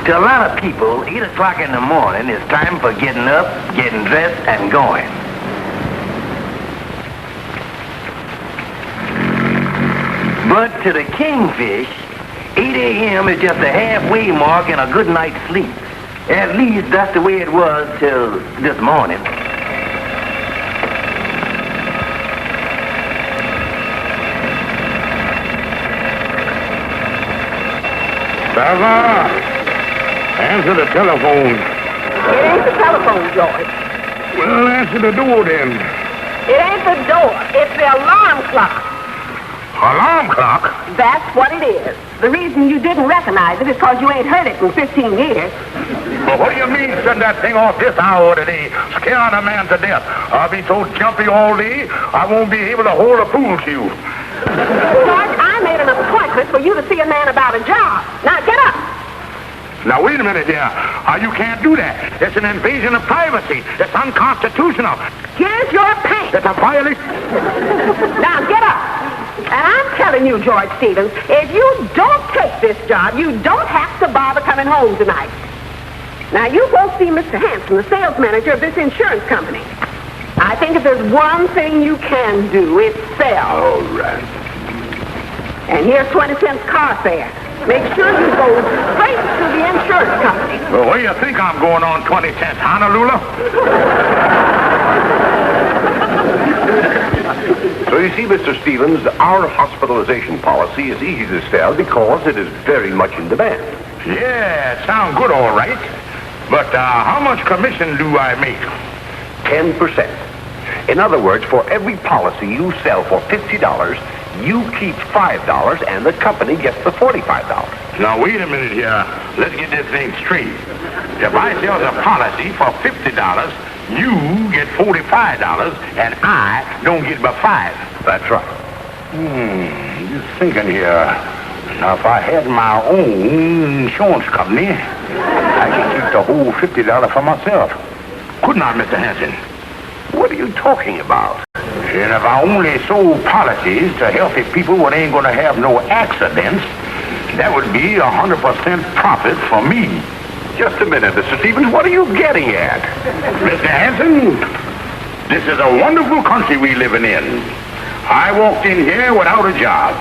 To a lot of people, 8 o'clock in the morning is time for getting up, getting dressed, and going. But to the Kingfish, 8 a.m. is just a halfway mark and a good night's sleep. At least that's the way it was till this morning. Bella, answer the telephone. It ain't the telephone, George. Well, answer the door then. It ain't the door. It's the alarm clock. Alarm clock? That's what it is. The reason you didn't recognize it is because you ain't heard it in 15 years. Well, what do you mean, shutting that thing off this hour today, scaring a man to death? I'll be so jumpy all day, I won't be able to hold a pool cue. George, I made an appointment for you to see a man about a job. Now, get up. Now, wait a minute here. You can't do that. It's an invasion of privacy. It's unconstitutional. Here's your pants. It's a violation. Now, get up. And I'm telling you, George Stevens, if you don't take this job, you don't have to bother coming home tonight. Now, you go see Mr. Hanson, the sales manager of this insurance company. I think if there's one thing you can do, it's sell. All right. And here's 20 cents car fare. Make sure you go straight to the insurance company. Well, where do you think I'm going on 20 cents, Honolulu? So you see, Mr. Stevens, our hospitalization policy is easy to sell because it is very much in demand. Yeah, it sounds good, all right. But how much commission do I make? 10%. In other words, for every policy you sell for $50, you keep $5 and the company gets the $45. Now, wait a minute here. Let's get this thing straight. If I sell the policy for $50, you get $45, and I don't get but $5. That's right. Just thinking here. Now, if I had my own insurance company, I could keep the whole $50 for myself. Couldn't I, Mr. Hanson? What are you talking about? And if I only sold policies to healthy people what ain't gonna have no accidents, that would be 100% profit for me. Just a minute, Mr. Stevens. What are you getting at? Mr. Hanson, this is a wonderful country we living in. I walked in here without a job,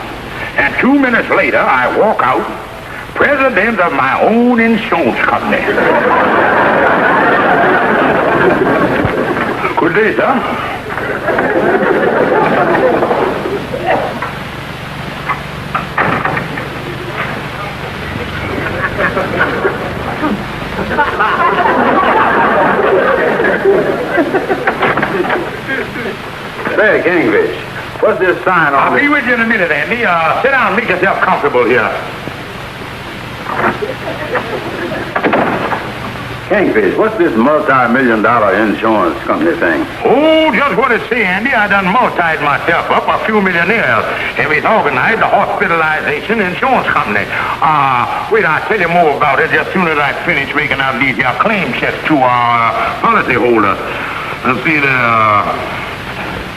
and 2 minutes later, I walk out, president of my own insurance company. Good day, sir. Say, Kingfish, what's this sign on? I'll be with you in a minute, Andy. Sit down and make yourself comfortable here. Kingfish, what's this multi-million-dollar insurance company thing? Oh, just what it say, Andy. I done multiplied myself up a few millionaires, and we've organized the Hospitalization Insurance Company. Wait, I'll tell you more about it just as soon as I finish making out these here claim checks to our policyholders. Let's see there.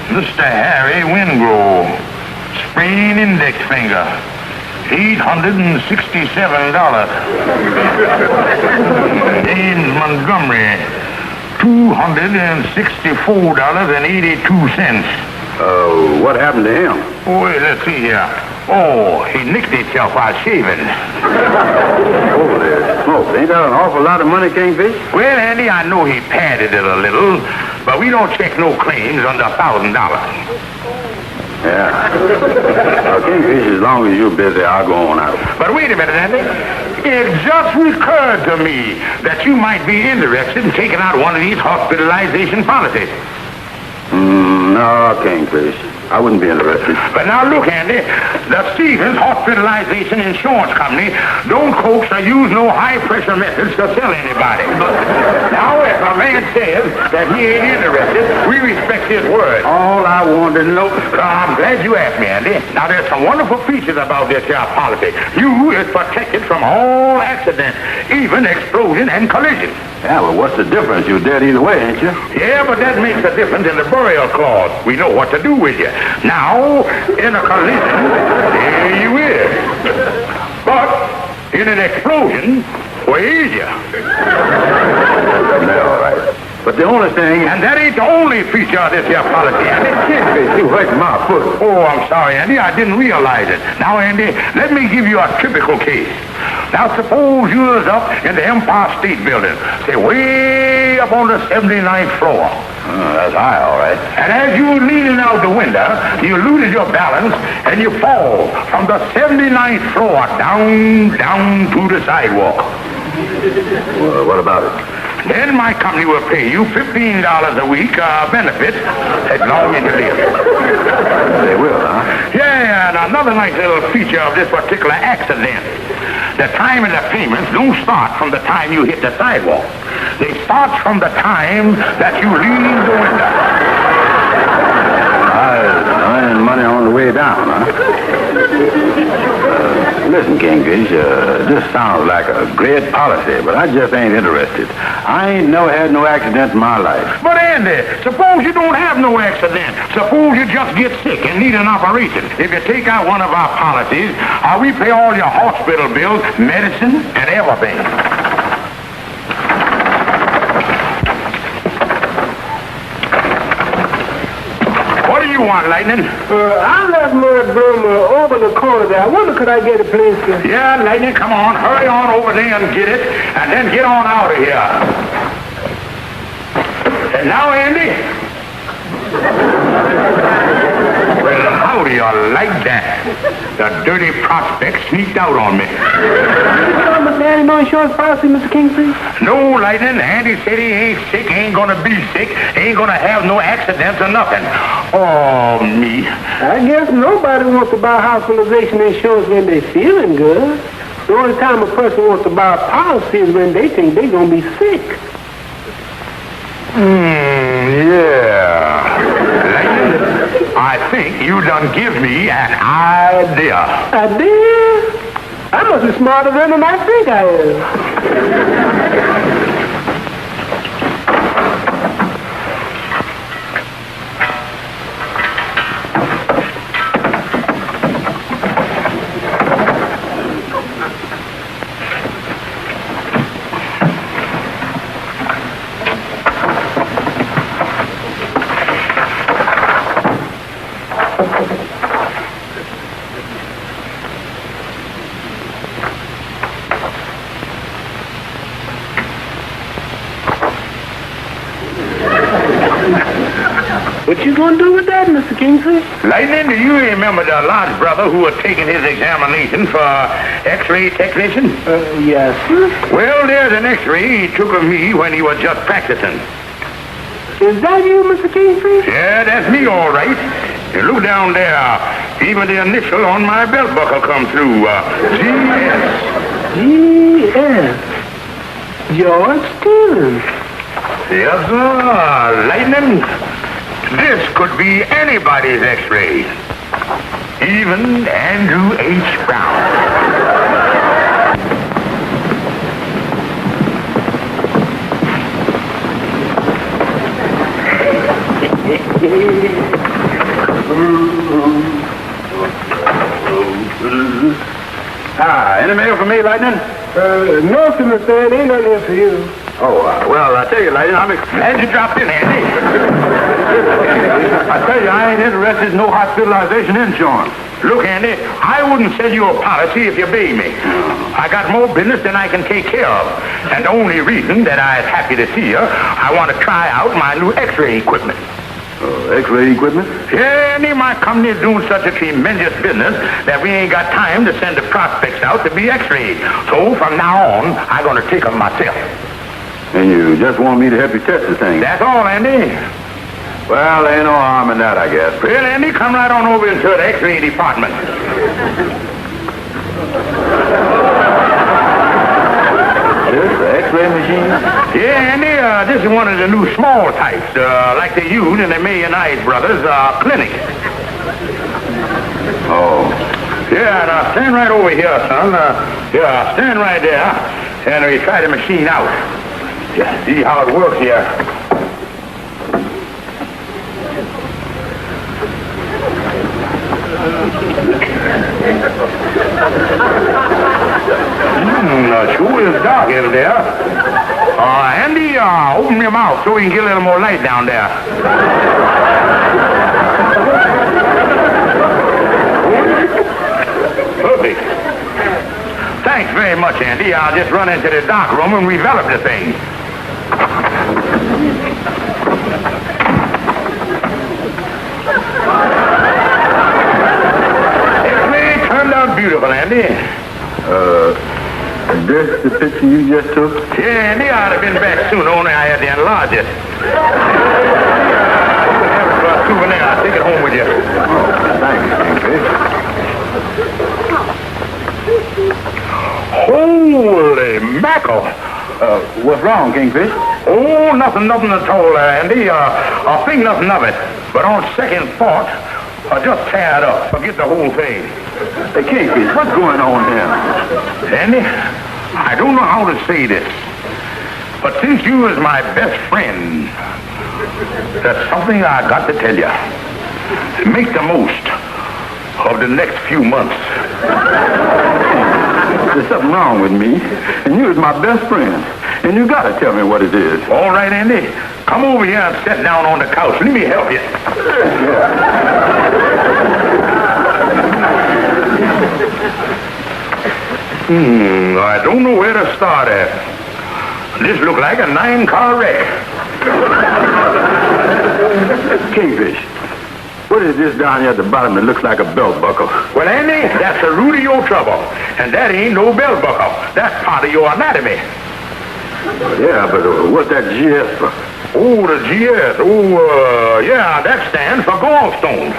Mr. Harry Wingrove, sprained index finger, $867. James Montgomery, $264.82. What happened to him? Wait, let's see here. Oh, he nicked himself while shaving. Holy smoke. Ain't that an awful lot of money, Kingfish? Well, Andy, I know he padded it a little, but we don't check no claims under $1,000. Yeah. Well, Kingfish, as long as you're busy, I'll go on out. But wait a minute, Andy. It just recurred to me that you might be interested in taking out one of these hospitalization policies. No, Kingfish. I wouldn't be interested. But now look, Andy, the Stevens Hospitalization Insurance Company don't coax or use no high-pressure methods to sell anybody. Now, if a man says that he ain't interested, we respect his word. All I wanted to know... I'm glad you asked me, Andy. Now, there's some wonderful features about this here policy. You is protected from all accidents, even explosion and collision. Yeah, well, what's the difference? You're dead either way, ain't you? Yeah, but that makes a difference in the burial clause. We know what to do with you. Now, in a collision, there you is. But in an explosion, Well, is ya? All right. But the only thing... And that ain't the only feature of this here policy, Andy. Kingfish, you hurt my foot. Oh, I'm sorry, Andy. I didn't realize it. Now, Andy, let me give you a typical case. Now, suppose you was up in the Empire State Building, say, way up on the 79th floor. That's high, all right. And as you were leaning out the window, you lose your balance, and you fall from the 79th floor down to the sidewalk. Well, what about it? Then my company will pay you $15 a week benefits as long as you live. They will, huh? Yeah, and another nice little feature of this particular accident. The time of the payments don't start from the time you hit the sidewalk. They start from the time that you leave the window. I earned money on the way down, huh? Listen, Kingfish, this sounds like a great policy, but I just ain't interested. I ain't never had no accident in my life. But Andy, suppose you don't have no accident. Suppose you just get sick and need an operation. If you take out one of our policies, we pay all your hospital bills, medicine, and everything. What do you want, Lightning? I left my broom over the corner there. I wonder could I get it, please, sir? Yeah, Lightning, come on. Hurry on over there and get it, and then get on out of here. And now, Andy? Well, how do you like that? The dirty prospect sneaked out on me. Mr. Andy, no insurance policy, Mr. Kingfish? No, Lightning. Andy said he ain't sick, ain't gonna be sick, ain't gonna have no accidents or nothing. Oh, me. I guess nobody wants to buy hospitalization insurance when they're feeling good. The only time a person wants to buy a policy is when they think they're gonna be sick. Yeah. Lightning, I think you done give me an idea. Idea? I must be smarter than I think I am. What you gonna do with that, Mr. Kingfish? Lightning, do you remember the large brother who was taking his examination for X-ray technician? Yes, sir. Well, there's an X-ray he took of me when he was just practicing. Is that you, Mr. Kingfish? Yeah, that's me, all right. You look down there. Even the initial on my belt buckle come through. G.S. G.S. George Stevens. Yes, sir. Lightning. This could be anybody's X-ray. Even Andrew H. Brown. Any mail for me, Lightning? No, sir, Mr. Andy. Ain't nothing here for you. Oh, well, I tell you, Lightning, I'm Glad you dropped in, Andy. I tell you, I ain't interested in no hospitalization insurance. Look, Andy, I wouldn't sell you a policy if you paid me. I got more business than I can take care of. And the only reason that I'm happy to see you, I want to try out my new X-ray equipment. X-ray equipment? Yeah, Andy, my company is doing such a tremendous business that we ain't got time to send the prospects out to be X-rayed. So from now on, I'm going to take them myself. And you just want me to help you test the thing? That's all, Andy. Well, there ain't no harm in that, I guess. Well, Andy, come right on over into the X-ray department. This the X-ray machine? Yeah, Andy, this is one of the new small types, like they use in the Millionite Brothers clinic. Oh. Yeah, now stand right over here, son. Yeah, stand right there, and we try the machine out. Yeah, see how it works here. Sure is dark in there. Andy, open your mouth so we can get a little more light down there. Perfect. Thanks very much, Andy. I'll just run into the dark room and envelop the thing. It turned out beautiful, Andy. This the picture you just took? Yeah, Andy, I'd have been back soon, only I had to enlarge it. For a souvenir, I'll take it home with you. Thanks, Kingfish. Holy mackerel! What's wrong, Kingfish? Oh, nothing at all, Andy. I think nothing of it. But on second thought, I just tear it up. Forget the whole thing. Hey, Kingfish, what's going on here? Andy, I don't know how to say this, but since you is my best friend, there's something I got to tell you. Make the most of the next few months. There's something wrong with me, and you is my best friend, and you gotta tell me what it is. All right, Andy. Come over here and sit down on the couch. Let me help you. I don't know where to start at. This looks like a 9-car wreck. Kingfish, what is this down here at the bottom that looks like a belt buckle? Well, Andy, that's the root of your trouble. And that ain't no belt buckle. That's part of your anatomy. Yeah, but what's that GS for? Oh, the GS. Oh, yeah, that stands for gallstones.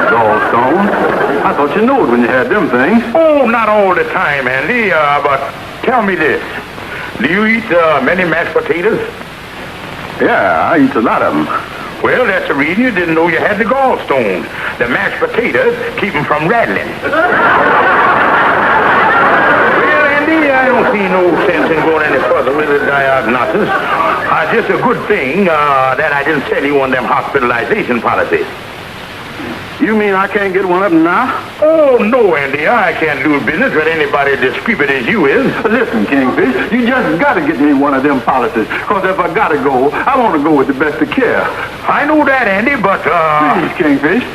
Gallstones? I thought you knew it when you had them things. Oh, not all the time, Andy. But tell me this. Do you eat many mashed potatoes? Yeah, I eat a lot of them. Well, that's the reason you didn't know you had the gallstones. The mashed potatoes keep them from rattling. Well, Andy, I don't see no sense in going any further with the diagnosis. Just a good thing that I didn't sell you one of them hospitalization policies. You mean I can't get one of them now? Oh, no, Andy. I can't do business with anybody as stupid as you is. Listen, Kingfish, you just got to get me one of them policies. Because if I got to go, I want to go with the best of care. I know that, Andy, but, Please, Kingfish.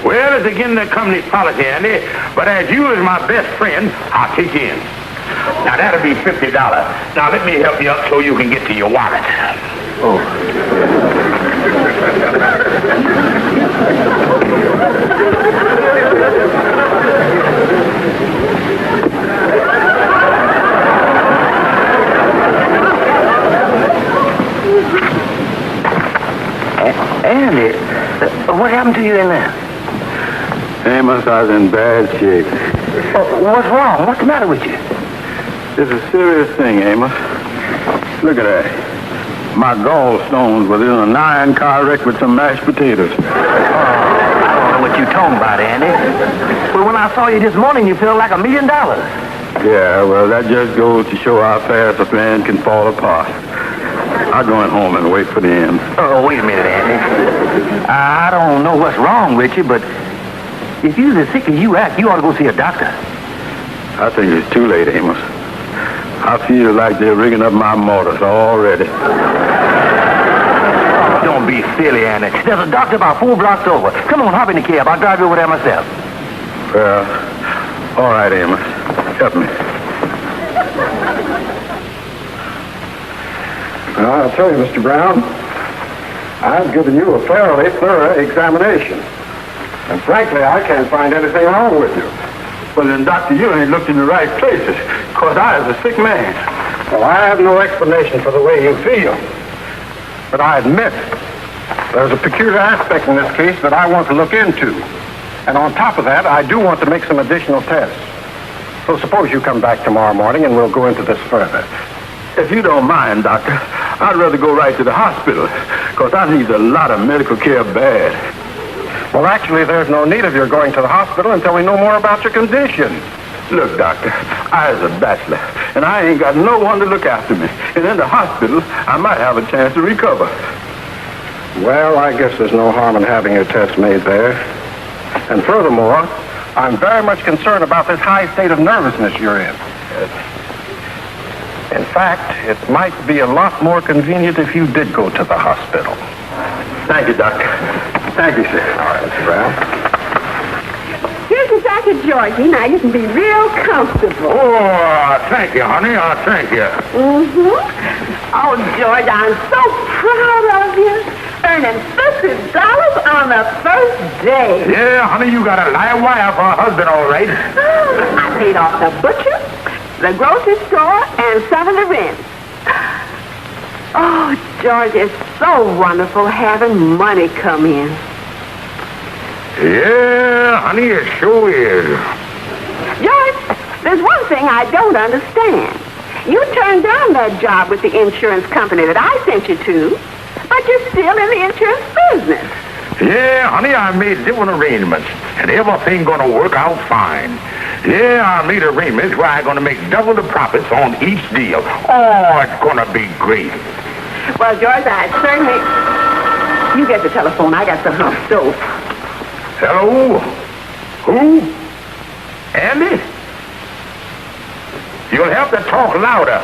Well, it's against the company's policy, Andy. But as you is my best friend, I'll take you in. Now, that'll be $50. Now, let me help you up so you can get to your wallet. Oh. Andy, what happened to you in there? Amos, I was in bad shape. What's wrong? What's the matter with you? It's a serious thing, Amos. Look at that. My gallstones was in a 9-car wreck with some mashed potatoes. I don't know what you're talking about, Andy. Well, when I saw you this morning, you felt like $1 million. Yeah, well, that just goes to show how fast a plan can fall apart. I'm going home and wait for the end. Oh, wait a minute, Andy. I don't know what's wrong with you, but if you're as sick as you act, you ought to go see a doctor. I think it's too late, Amos. I feel like they're rigging up my mortars already. Oh, don't be silly, Andy. There's a doctor about 4 blocks over. Come on, hop in the cab. I'll drive you over there myself. Well, all right, Amos. Help me. Well, I'll tell you, Mr. Brown, I've given you a fairly thorough examination. And frankly, I can't find anything wrong with you. Well, then, Doctor, you ain't looked in the right places, because I was a sick man. Well, I have no explanation for the way you feel. But I admit, there's a peculiar aspect in this case that I want to look into. And on top of that, I do want to make some additional tests. So suppose you come back tomorrow morning and we'll go into this further. If you don't mind, Doctor, I'd rather go right to the hospital, because I need a lot of medical care bad. Well, actually, there's no need of your going to the hospital until we know more about your condition. Look, Doctor, I was a bachelor, and I ain't got no one to look after me. And in the hospital, I might have a chance to recover. Well, I guess there's no harm in having your test made there. And furthermore, I'm very much concerned about this high state of nervousness you're in. In fact, it might be a lot more convenient if you did go to the hospital. Thank you, Doctor. Thank you, sir. All right, Mr. Brown. Here's your jacket, Georgie. Now you can be real comfortable. Oh, thank you, honey. Thank you. Mm-hmm. Oh, George, I'm so proud of you. Earning $50 on the first day. Yeah, honey, you got a live wire for a husband, all right. I paid off the butcher, the grocery store, and some of the rent. Oh, George, it's so wonderful having money come in. Yeah, honey, it sure is. George, there's one thing I don't understand. You turned down that job with the insurance company that I sent you to, but you're still in the insurance business. Yeah, honey, I made different arrangements, and everything gonna work out fine. Yeah, I made arrangements where I'm gonna make double the profits on each deal. Oh, it's gonna be great. Well, George, I certainly... You get the telephone. I got something on the stove. Hello? Who? Andy? You'll have to talk louder.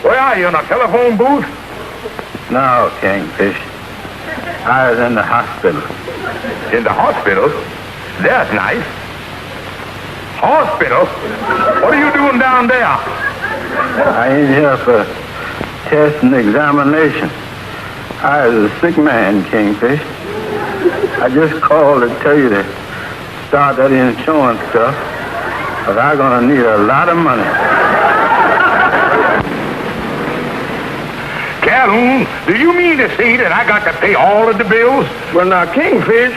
Where are you, in a telephone booth? No, Kingfish. I was in the hospital. In the hospital? That's nice. Hospital? What are you doing down there? I ain't here for test and examination. I was a sick man, Kingfish. I just called to tell you to start that insurance stuff, but I'm gonna need a lot of money. Calhoun, do you mean to say that I got to pay all of the bills? Well, now, Kingfish,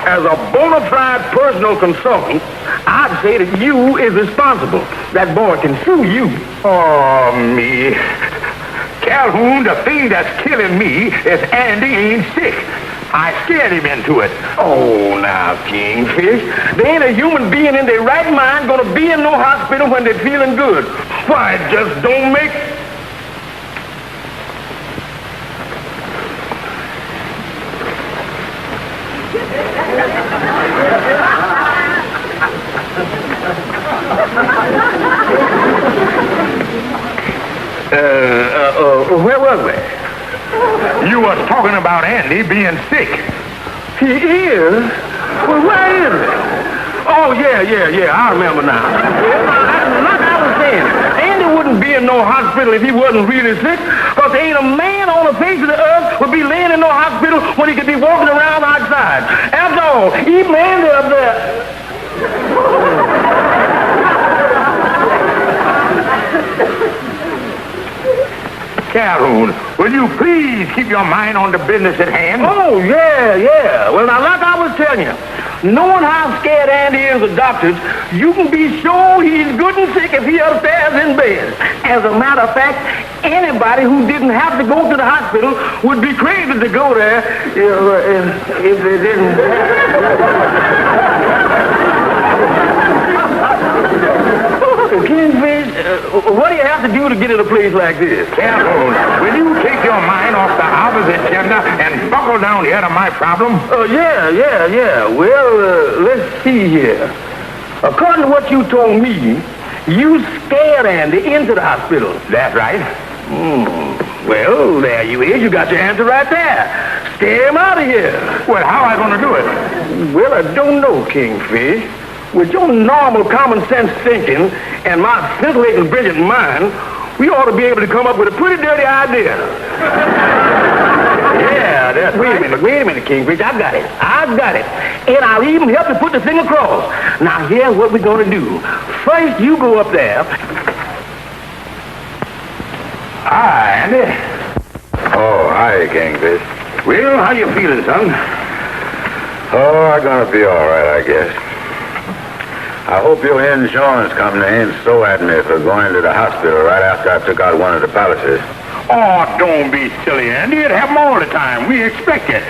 as a bona fide personal consultant, I'd say that you is responsible. That boy can sue you. Oh, me. Calhoun, the thing that's killing me is Andy ain't sick. I scared him into it. Oh, now, Kingfish, there ain't a human being in their right mind gonna be in no hospital when they're feeling good. Why, it just don't make... Where was we? You was talking about Andy being sick. He is? Well, where is he? Oh, yeah, I remember now. Like I was saying, Andy wouldn't be in no hospital if he wasn't really sick, because there ain't a man on the face of the earth would be laying in no hospital when he could be walking around outside. After all, even Andy up there... Calhoun, will you please keep your mind on the business at hand? Oh, yeah. Well, now, like I was telling you, knowing how scared Andy is of doctors, you can be sure he's good and sick if he's upstairs in bed. As a matter of fact, anybody who didn't have to go to the hospital would be crazy to go there if they didn't. Kingfish, what do you have to do to get in a place like this? Calhoun, will you take your mind off the opposite gender and buckle down here to my problem? Yeah. Well, let's see here. According to what you told me, you scared Andy into the hospital. That's right. Well, there you is. You got your answer right there. Scare him out of here. Well, how am I going to do it? Well, I don't know, Kingfish. With your normal common sense thinking and my scintillating brilliant mind, we ought to be able to come up with a pretty dirty idea. Yeah, that's Wait a minute, Kingfish. I got it. And I'll even help you put the thing across. Now, here's what we're going to do. First, you go up there. Hi, Andy. Oh, hi, Kingfish. Well, how you feeling, son? Oh, I'm gonna be all right, I guess. I hope your insurance company ain't so at me for going to the hospital right after I took out one of the policies. Oh, don't be silly, Andy. It happens all the time. We expect it.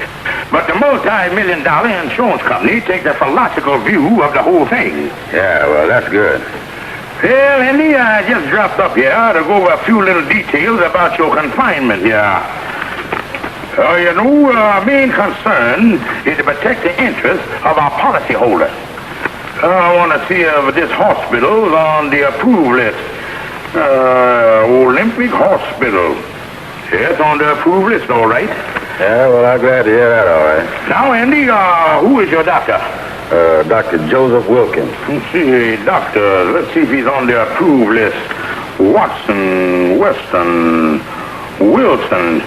But the multi-million-dollar insurance company takes a philosophical view of the whole thing. Yeah, well, that's good. Well, Andy, I just dropped up here to go over a few little details about your confinement here. Our main concern is to protect the interests of our policyholders. I want to see if this hospital's on the approved list. Olympic Hospital. Yeah, it's on the approved list, all right. Yeah, well, I'm glad to hear that, all right. Now, Andy, who is your doctor? Dr. Joseph Wilkins. Let's see, doctor. Let's see if he's on the approved list. Watson, Weston, Wilson.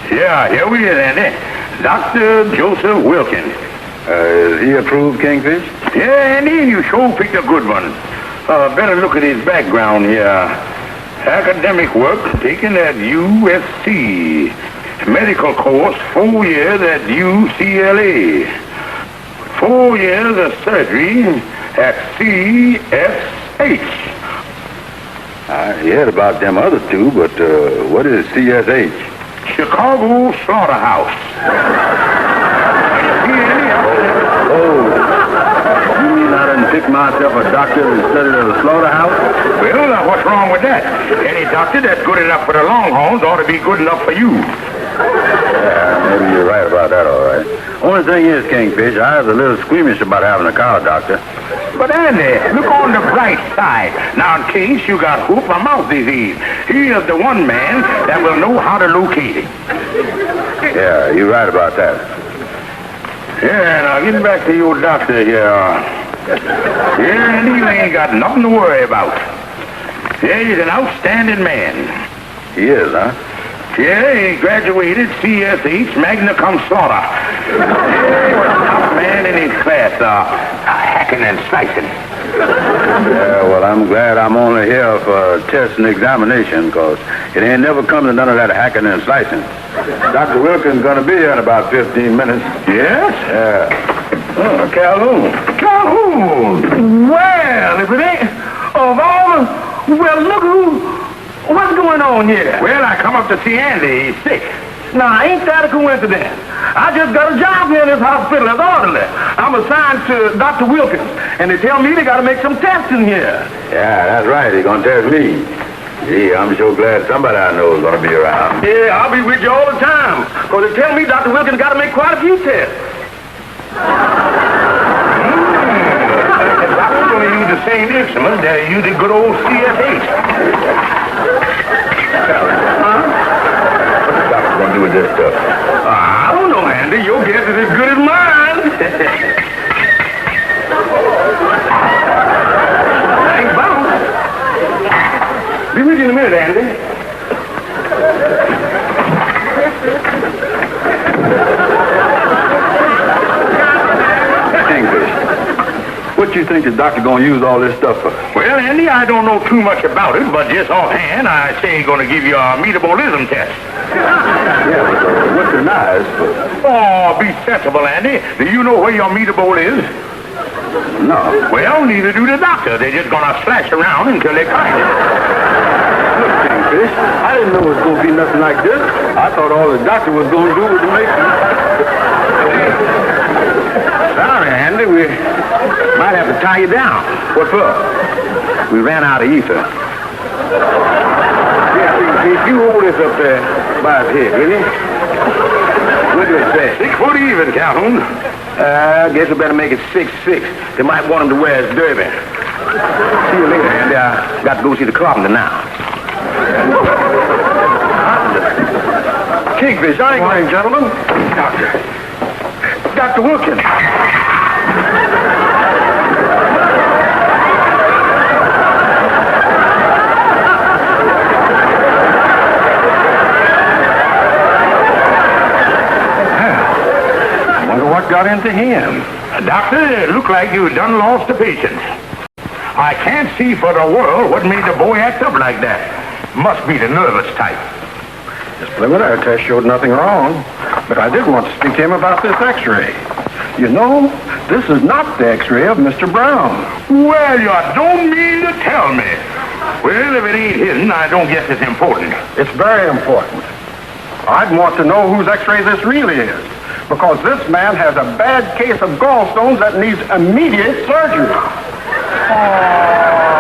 Yeah, here we is, Andy. Dr. Joseph Wilkins. Is he approved, Kingfish? Yeah, Andy, you sure picked a good one. Better look at his background here. Academic work taken at USC. Medical course, 4 years at UCLA. 4 years of surgery at CSH. I heard about them other two, but what is CSH? Chicago Slaughterhouse. You mean I done pick myself a doctor instead of the slaughterhouse? Well, what's wrong with that? Any doctor that's good enough for the Longhorns ought to be good enough for you. Yeah, maybe you're right about that, all right. Only thing is, Kingfish, I was a little squeamish about having a cow doctor. But Andy, look on the bright side. Now, in case you got hoof or mouth disease, he is the one man that will know how to locate it. Yeah, you're right about that. Yeah, now getting back to your doctor here. Yeah, Andy, you ain't got nothing to worry about. Yeah, he's an outstanding man. He is, huh? Yeah, he graduated CSH magna cum laude. Yeah, he was a top man in his class, hacking and slicing. Yeah, well, I'm glad I'm only here for test and examination, because it ain't never come to none of that hacking and slicing. Dr. Wilkins going to be here in about 15 minutes. Yes? Yeah. Oh, Calhoun. Calhoun! Well, if it ain't of all the... Well, look who... What's going on here? Well, I come up to see Andy. He's sick. Now, ain't that a coincidence? I just got a job here in this hospital as orderly. I'm assigned to Dr. Wilkins, and they tell me they got to make some tests in here. Yeah, that's right. He's going to test me. Gee, I'm so glad somebody I know is going to be around. Yeah, I'll be with you all the time, because they tell me Dr. Wilkins got to make quite a few tests. The doctor's going to use the same instrument that he used at good old CSH. What's the doctor going to do with this stuff? I don't know, Andy. Your guess is as good as mine. Ain't bound. Be with you in a minute, Andy. Kingfish, what you think the doctor going to use all this stuff for? Well, Andy, I don't know too much about it, but just offhand, I say he's going to give you a metabolism test. Yeah, but what's the knives for? Oh, be sensible, Andy. Do you know where your metabole is? No. Well, neither do the doctor. They're just going to slash around until they find it. Look, Kingfish, I didn't know it was going to be nothing like this. I thought all the doctor was going to do was to make me. Sorry, Andy. We might have to tie you down. What for? We ran out of ether. Yeah, if you hold this up there by his head, will you? What do it say? 6 foot even, Calhoun. I guess we better make it 6'6". They might want him to wear his derby. See you later, Andy. I got to go see the carpenter now. Kingfish, I ain't going, gentlemen. Dr. Wilkins. What got into him? Doctor, it looked like you done lost a patient. I can't see for the world what made the boy act up like that. Must be the nervous type. This preliminary test showed nothing wrong, but I did want to speak to him about this x-ray. You know, this is not the x-ray of Mr. Brown. Well, you don't mean to tell me. Well, if it ain't hidden, I don't guess it's important. It's very important. I'd want to know whose x-ray this really is, because this man has a bad case of gallstones that needs immediate surgery. Oh.